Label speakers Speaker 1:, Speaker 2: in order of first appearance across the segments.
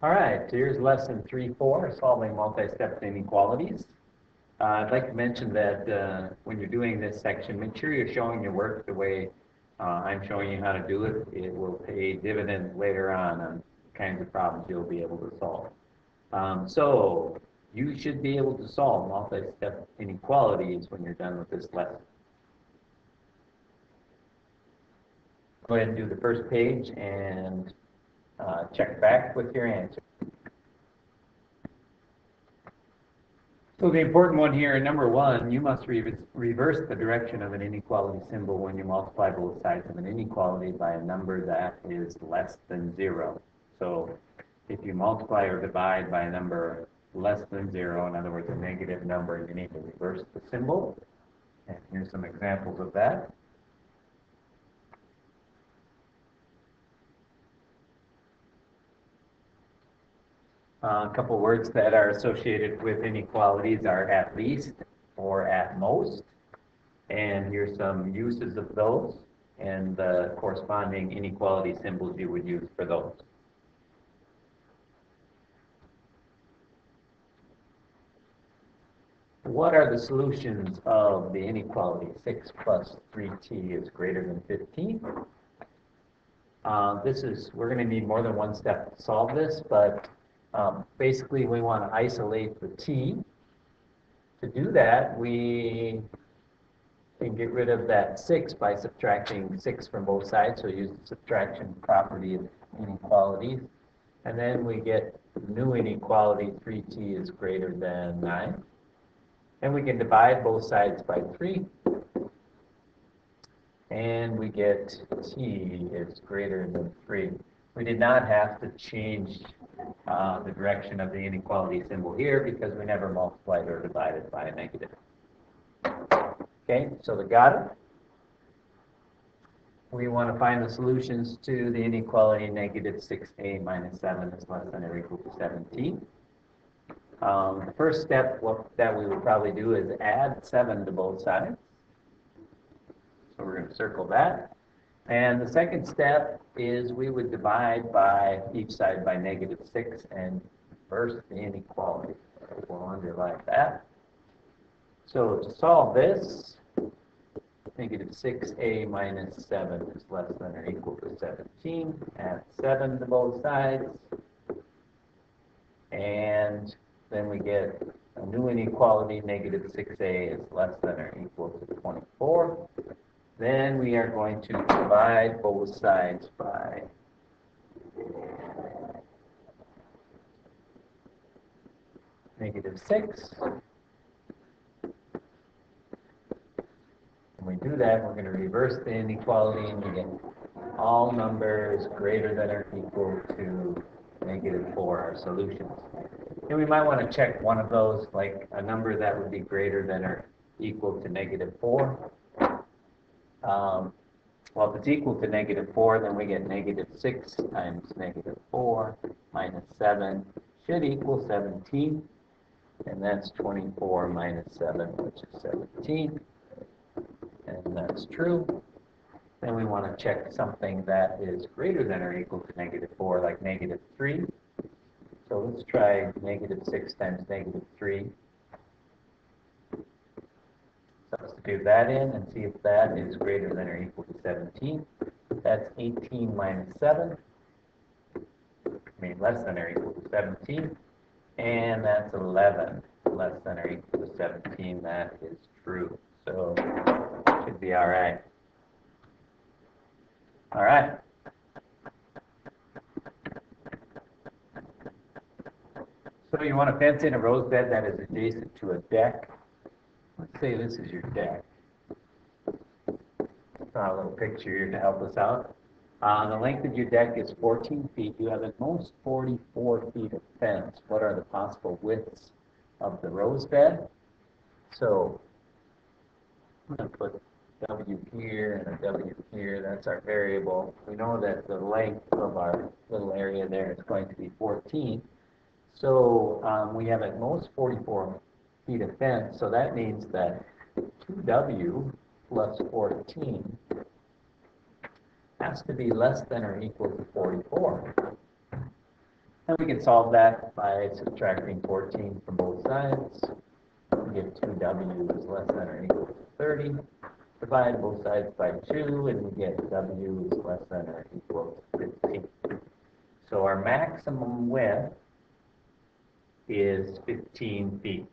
Speaker 1: All right, so here's lesson 3-4, solving multi-step inequalities. I'd like to mention that when you're doing this section, make sure you're showing your work the way I'm showing you how to do it. It will pay dividends later on the kinds of problems you'll be able to solve. So you should be able to solve multi-step inequalities when you're done with this lesson. Go ahead and do the first page and check back with your answer. So the important one here, number one, you must reverse the direction of an inequality symbol when you multiply both sides of an inequality by a number that is less than 0. So if you multiply or divide by a number less than 0, in other words, a negative number, you need to reverse the symbol. And here's some examples of that. A couple words that are associated with inequalities are at least or at most. And here's some uses of those and the corresponding inequality symbols you would use for those. What are the solutions of the inequality 6 plus 3t is greater than 15? We're going to need more than one step to solve this, but basically we want to isolate the t. To do that, we can get rid of that 6 by subtracting 6 from both sides, so use the subtraction property of inequalities. And then we get new inequality 3t is greater than 9. And we can divide both sides by 3. And we get t is greater than 3. We did not have to change the direction of the inequality symbol here because we never multiplied or divided by a negative. Okay, so we got it. We want to find the solutions to the inequality negative 6a minus 7 is less than or equal to 17. The first step that we would probably do is add 7 to both sides. So we're going to circle that. And the second step is we would divide by each side by negative 6 and reverse the inequality. We'll underline that. So to solve this, negative 6a minus 7 is less than or equal to 17. Add 7 to both sides. And then we get a new inequality, negative 6a is less than or equal to 24. Then we are going to divide both sides by negative 6. When we do that, we're going to reverse the inequality and we get all numbers greater than or equal to negative 4 are solutions. And we might want to check one of those, like a number that would be greater than or equal to negative 4. Well, if it's equal to negative 4, then we get negative 6 times negative 4 minus 7 should equal 17. And that's 24 minus 7, which is 17. And that's true. Then we want to check something that is greater than or equal to negative 4, like negative 3. So let's try negative 6 times negative 3. Substitute that in and see if that is greater than or equal to 17. That's 18 minus 7. Less than or equal to 17. And that's 11, less than or equal to 17. That is true. So should be all right. All right. So you want to fence in a rose bed that is adjacent to a deck. Let's say this is your deck. Draw a little picture here to help us out. The length of your deck is 14 feet. You have at most 44 feet of fence. What are the possible widths of the rose bed? So I'm going to put W here and a W here. That's our variable. We know that the length of our little area there is going to be 14. So we have at most 44 feet of fence. So that means that 2W plus 14 has to be less than or equal to 44. And we can solve that by subtracting 14 from both sides. We get 2w is less than or equal to 30. Divide both sides by 2, and we get w is less than or equal to 15. So our maximum width is 15 feet.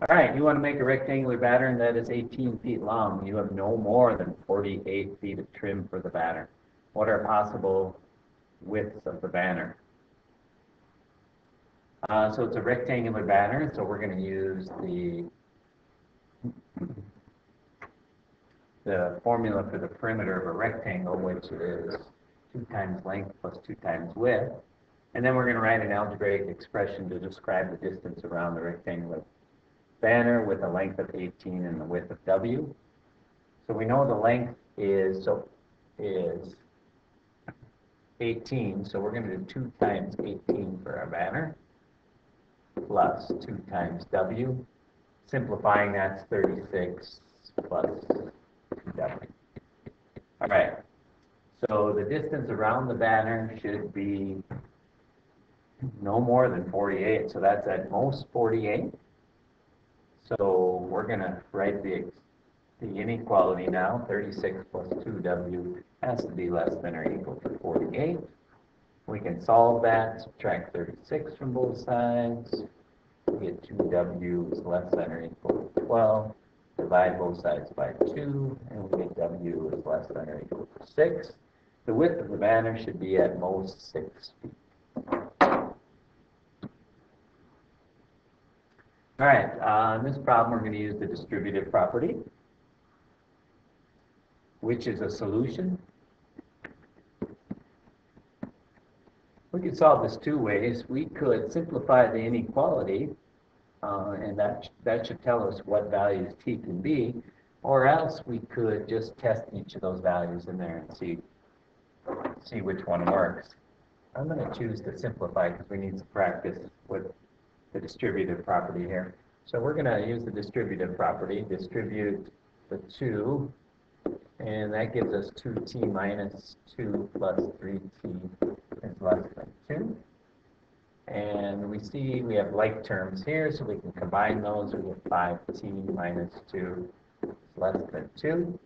Speaker 1: All right, you want to make a rectangular pattern that is 18 feet long. You have no more than 48 feet of trim for the pattern. What are possible widths of the banner? So it's a rectangular banner, so we're going to use the formula for the perimeter of a rectangle, which is 2 times length plus 2 times width. And then we're going to write an algebraic expression to describe the distance around the rectangular banner with a length of 18 and the width of w. So we know the length is 18, so we're going to do 2 times 18 for our banner, plus 2 times w. Simplifying, that's 36 plus 2w. All right, so the distance around the banner should be no more than 48, so that's at most 48. So we're going to write the inequality now. 36 plus 2w has to be less than or equal to 48. We can solve that, subtract 36 from both sides. We get 2w is less than or equal to 12. Divide both sides by 2, and we get w is less than or equal to 6. The width of the banner should be at most 6 feet. All right, in this problem we're going to use the distributive property, which is a solution. We could solve this 2 ways. We could simplify the inequality, and that should tell us what values t can be, or else we could just test each of those values in there and see which one works. I'm going to choose to simplify because we need to practice with the distributive property here. So we're going to use the distributive property, distribute the 2, and that gives us 2t minus 2 plus 3t is less than 2. And we see we have like terms here, so we can combine those. We get 5t minus 2 is less than 2.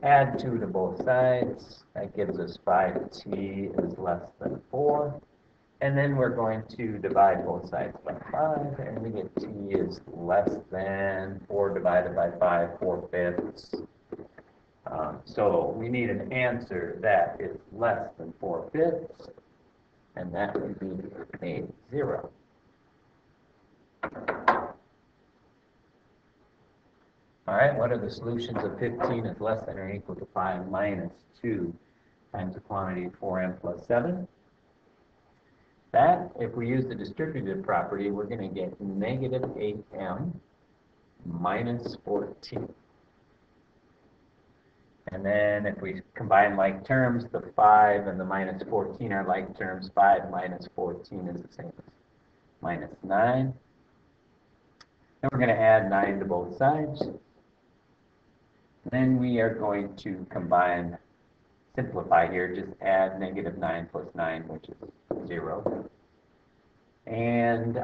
Speaker 1: Add 2 to both sides. That gives us 5t is less than 4. And then we're going to divide both sides by 5, and we get t is less than 4 divided by 5, 4/5. So we need an answer that is less than 4/5, and that would be a 0. All right, what are the solutions of 15 is less than or equal to 5 minus 2 times the quantity 4m plus 7? That, if we use the distributive property, we're going to get negative 8m minus 14. And then if we combine like terms, the 5 and the minus 14 are like terms. 5 minus 14 is the same as minus 9. Then we're going to add 9 to both sides. Then we are going to combine, simplify here, just add negative 9 plus 9, which is 0. And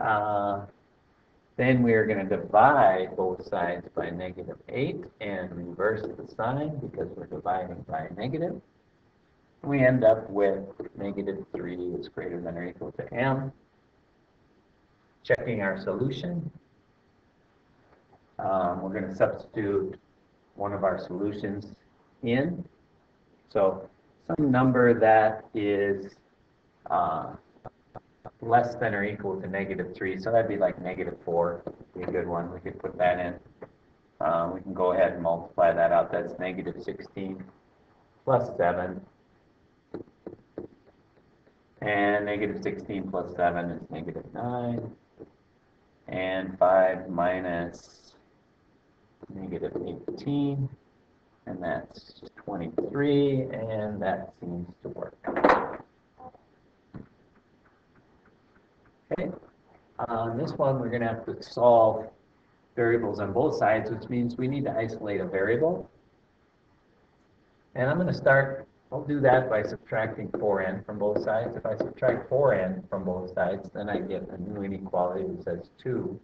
Speaker 1: then we are going to divide both sides by negative 8 and reverse the sign because we're dividing by negative. We end up with negative 3 is greater than or equal to m. Checking our solution. We're going to substitute one of our solutions in. So some number that is less than or equal to negative 3. So that'd be like negative 4. Be a good one. We could put that in. We can go ahead and multiply that out. That's negative 16 plus 7. And negative 16 plus 7 is negative 9. And 5 minus negative 18. And that's 23. And that seems to work. Okay. On this one, we're going to have to solve variables on both sides, which means we need to isolate a variable. And I'm going to start, I'll do that by subtracting 4n from both sides. If I subtract 4n from both sides, then I get a new inequality that says 2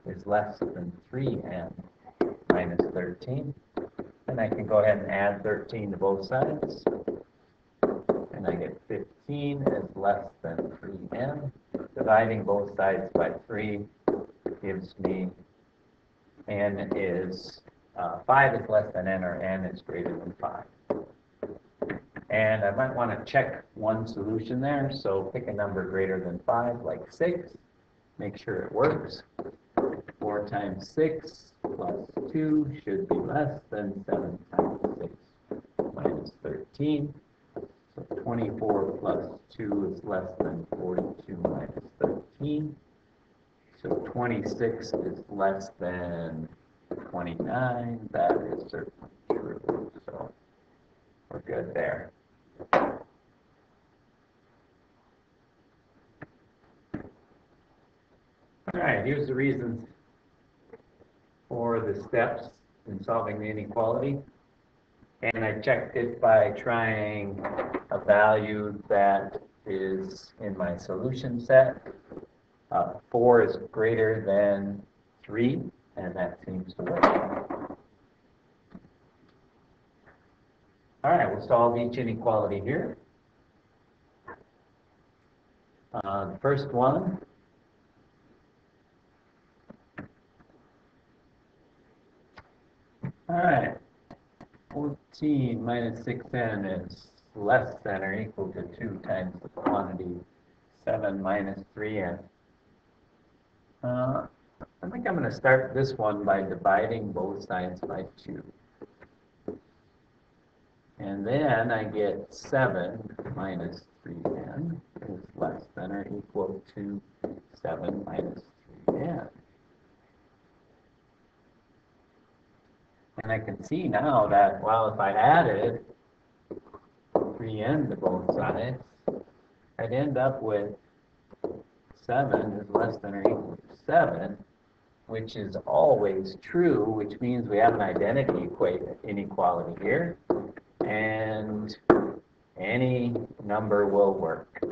Speaker 1: is less than 3n minus 13. And I can go ahead and add 13 to both sides. And I get 15 is less than 3n. Dividing both sides by 3 gives me n is 5 is less than n, or n is greater than 5. And I might want to check one solution there, so pick a number greater than 5, like 6. Make sure it works. 4 times 6 plus 2 should be less than 7 times 6 minus 13. So 24 plus 2 is less than 42 minus 13. So 26 is less than 29. That is certainly true. So we're good there. All right, here's the reasons for the steps in solving the inequality. And I checked it by trying a value that is in my solution set. 4 is greater than 3, and that seems to work. All right, we'll solve each inequality here. The first one, all right, 14 minus 6n is less than or equal to 2 times the quantity 7 minus 3n. I think I'm going to start this one by dividing both sides by 2. And then I get 7 minus 3n is less than or equal to 7 minus 3n. And I can see now that, well, if I added 3n to both sides, I'd end up with 7 is less than or equal to 7, which is always true, which means we have an identity inequality here, and any number will work.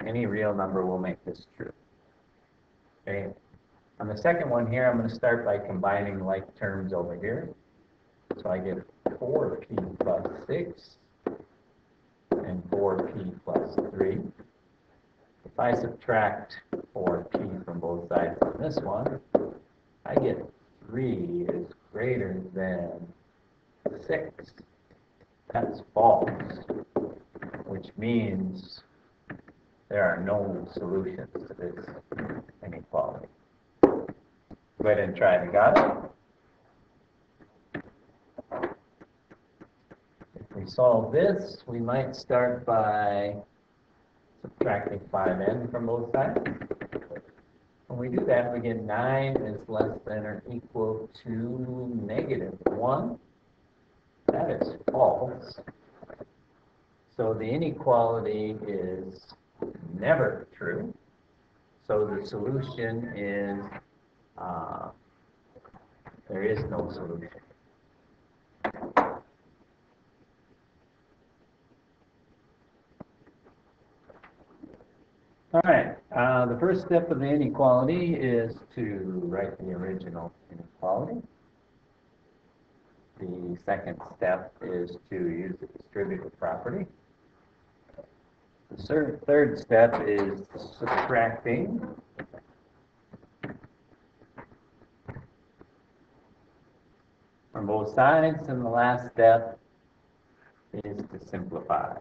Speaker 1: Any real number will make this true. Okay. On the second one here, I'm going to start by combining like terms over here. So I get 4p plus 6 and 4p plus 3. If I subtract 4p from both sides on this one, I get 3 is greater than 6. That's false, which means there are no solutions to this inequality. Go ahead and try it. Got it? If we solve this, we might start by subtracting 5n from both sides. When we do that, we get 9 is less than or equal to negative 1. That is false. So the inequality is never true. So the solution is, there is no solution. All right, the first step of the inequality is to write the original inequality. The second step is to use the distributive property. The third step is subtracting. From both sides, and the last step is to simplify.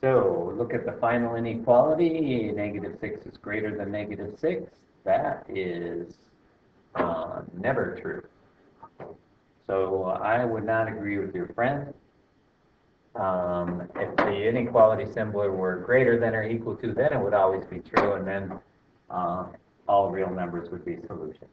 Speaker 1: So look at the final inequality. Negative 6 is greater than negative 6. That is never true. So I would not agree with your friend. If the inequality symbol were greater than or equal to, then it would always be true, and then all real numbers would be solutions.